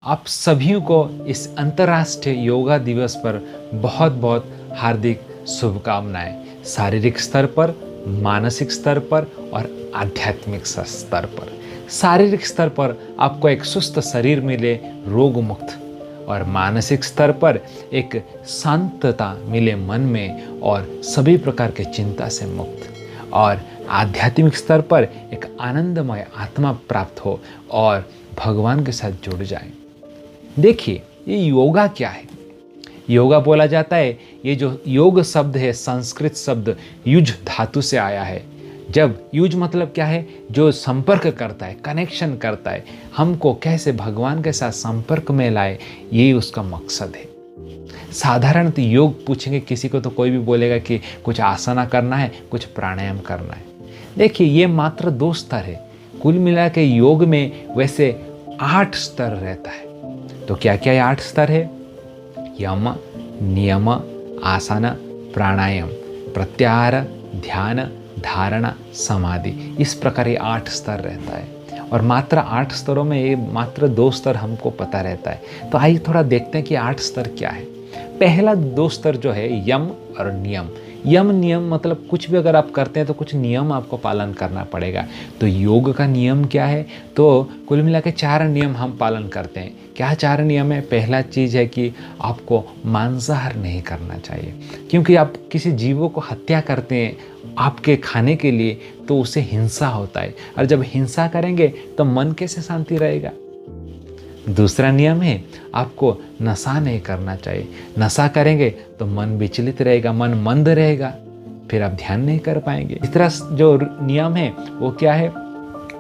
आप सभी को इस अंतर्राष्ट्रीय योगा दिवस पर बहुत बहुत हार्दिक शुभकामनाएं। शारीरिक स्तर पर, मानसिक स्तर पर और आध्यात्मिक स्तर पर। शारीरिक स्तर पर आपको एक सुस्त शरीर मिले, रोग मुक्त, और मानसिक स्तर पर एक शांतता मिले मन में और सभी प्रकार के चिंता से मुक्त, और आध्यात्मिक स्तर पर एक आनंदमय आत्मा प्राप्त हो और भगवान के साथ जुड़ जाए। देखिए, ये योगा क्या है। योगा बोला जाता है, ये जो योग शब्द है संस्कृत शब्द युज धातु से आया है। जब युज मतलब क्या है, जो संपर्क करता है, कनेक्शन करता है, हमको कैसे भगवान के साथ संपर्क में लाए, ये उसका मकसद है। साधारणतः योग पूछेंगे किसी को तो कोई भी बोलेगा कि कुछ आसना करना है, कुछ प्राणायाम करना है। देखिए, ये मात्र 2 स्तर है। कुल मिला के योग में वैसे 8 स्तर रहता है। तो क्या क्या ये 8 स्तर है? यम, नियम, आसन, प्राणायाम, प्रत्याहार, ध्यान, धारणा, समाधि। इस प्रकार ये 8 स्तर रहता है, और मात्र 8 स्तरों में ये मात्र 2 स्तर हमको पता रहता है। तो आइए थोड़ा देखते हैं कि 8 स्तर क्या है। पहला 2 स्तर जो है यम और नियम। यम नियम मतलब कुछ भी अगर आप करते हैं तो कुछ नियम आपको पालन करना पड़ेगा। तो योग का नियम क्या है? तो कुल मिला के 4 नियम हम पालन करते हैं। क्या 4 नियम है? पहला चीज़ है कि आपको मांसाहार नहीं करना चाहिए, क्योंकि आप किसी जीवों को हत्या करते हैं आपके खाने के लिए तो उससे हिंसा होता है, और जब हिंसा करेंगे तो मन कैसे शांति रहेगा। दूसरा नियम है, आपको नशा नहीं करना चाहिए। नशा करेंगे तो मन विचलित रहेगा, मन मंद रहेगा, फिर आप ध्यान नहीं कर पाएंगे। तीसरा जो नियम है वो क्या है?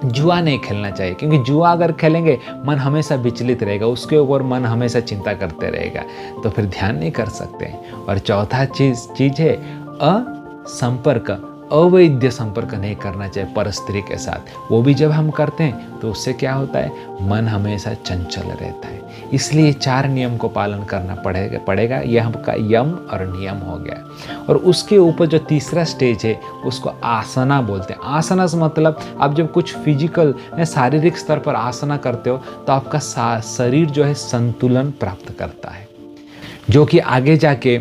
जुआ नहीं खेलना चाहिए, क्योंकि जुआ अगर खेलेंगे मन हमेशा विचलित रहेगा, उसके ऊपर मन हमेशा चिंता करते रहेगा, तो फिर ध्यान नहीं कर सकते। और चौथा चीज है असंपर्क, अवैध संपर्क नहीं करना चाहिए पर स्त्री के साथ। वो भी जब हम करते हैं तो उससे क्या होता है? मन हमेशा चंचल रहता है। इसलिए 4 नियम को पालन करना पड़ेगा। यह हमका यम और नियम हो गया। और उसके ऊपर जो तीसरा स्टेज है उसको आसना बोलते हैं। आसना से मतलब आप जब कुछ फिजिकल शारीरिक स्तर पर आसना करते हो तो आपका शरीर जो है संतुलन प्राप्त करता है, जो कि आगे जाके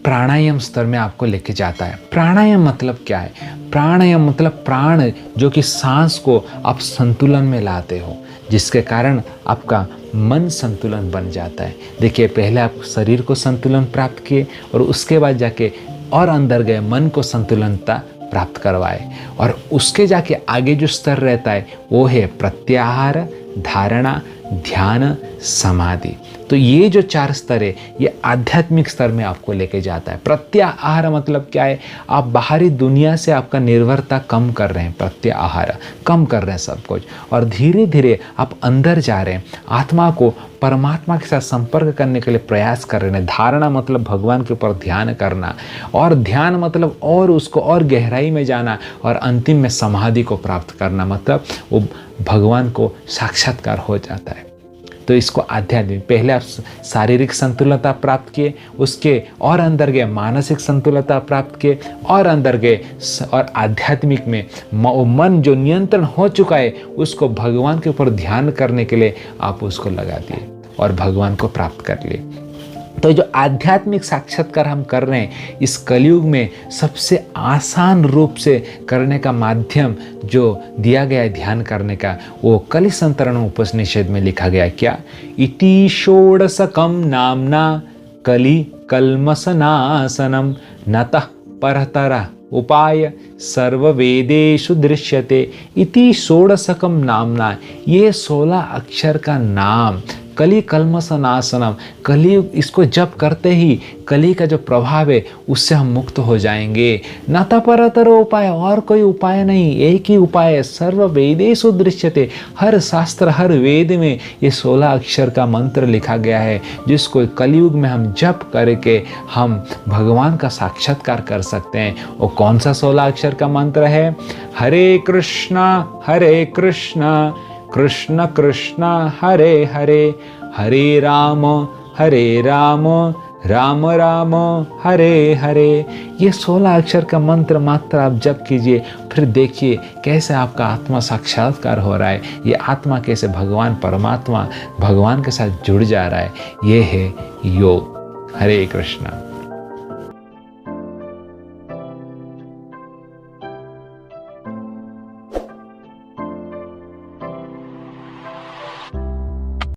प्राणायाम स्तर में आपको लेके जाता है। प्राणायाम मतलब क्या है? प्राणायाम मतलब प्राण, जो कि सांस को आप संतुलन में लाते हो, जिसके कारण आपका मन संतुलन बन जाता है। देखिए, पहले आप शरीर को संतुलन प्राप्त किए और उसके बाद जाके और अंदर गए, मन को संतुलनता प्राप्त करवाए, और उसके जाके आगे जो स्तर रहता है वो है प्रत्याहार, धारणा, ध्यान, समाधि। तो ये जो 4 स्तर है ये आध्यात्मिक स्तर में आपको लेके जाता है। प्रत्याहार मतलब क्या है? आप बाहरी दुनिया से आपका निर्भरता कम कर रहे हैं, प्रत्याहार कम कर रहे हैं सब कुछ, और धीरे धीरे आप अंदर जा रहे हैं, आत्मा को परमात्मा के साथ संपर्क करने के लिए प्रयास कर रहे हैं। धारणा मतलब भगवान के ऊपर ध्यान करना, और ध्यान मतलब और उसको और गहराई में जाना, और अंतिम में समाधि को प्राप्त करना, मतलब वो भगवान को साक्षात्कार हो जाता है। तो इसको आध्यात्मिक, पहले आप शारीरिक संतुलनता प्राप्त किए, उसके और अंदर गए मानसिक संतुलनता प्राप्त किए, और अंदर गए और आध्यात्मिक में मन जो नियंत्रण हो चुका है उसको भगवान के ऊपर ध्यान करने के लिए आप उसको लगा दिए और भगवान को प्राप्त कर लिए। तो जो आध्यात्मिक साक्षात्कार हम कर रहे हैं इस कलयुग में सबसे आसान रूप से करने का माध्यम जो दिया गया है ध्यान करने का, वो कलिसंतरण उपनिषद में लिखा गया है। क्या? इति षोडशकम नामना कलि कल्मषनाशनम नतः परतरः उपाय सर्ववेदेषु दृश्यते। इति षोडशकम नामना, ये 16 अक्षर का नाम कली कल्मषनाशनम, कली, इसको जप करते ही कली का जो प्रभाव है उससे हम मुक्त हो जाएंगे। नाता परतर उपाय, और कोई उपाय नहीं, एक ही उपाय है। सर्व वेदेषु दृश्यते, हर शास्त्र हर वेद में ये 16 अक्षर का मंत्र लिखा गया है, जिसको कलयुग में हम जप करके हम भगवान का साक्षात्कार कर सकते हैं। और कौन सा 16 अक्षर का मंत्र है? हरे कृष्णा कृष्ण कृष्ण हरे हरे, हरे राम राम राम हरे हरे। ये 16 अक्षर का मंत्र मात्र आप जप कीजिए, फिर देखिए कैसे आपका आत्मा साक्षात्कार हो रहा है। ये आत्मा कैसे भगवान परमात्मा भगवान के साथ जुड़ जा रहा है। ये है योग। हरे कृष्णा।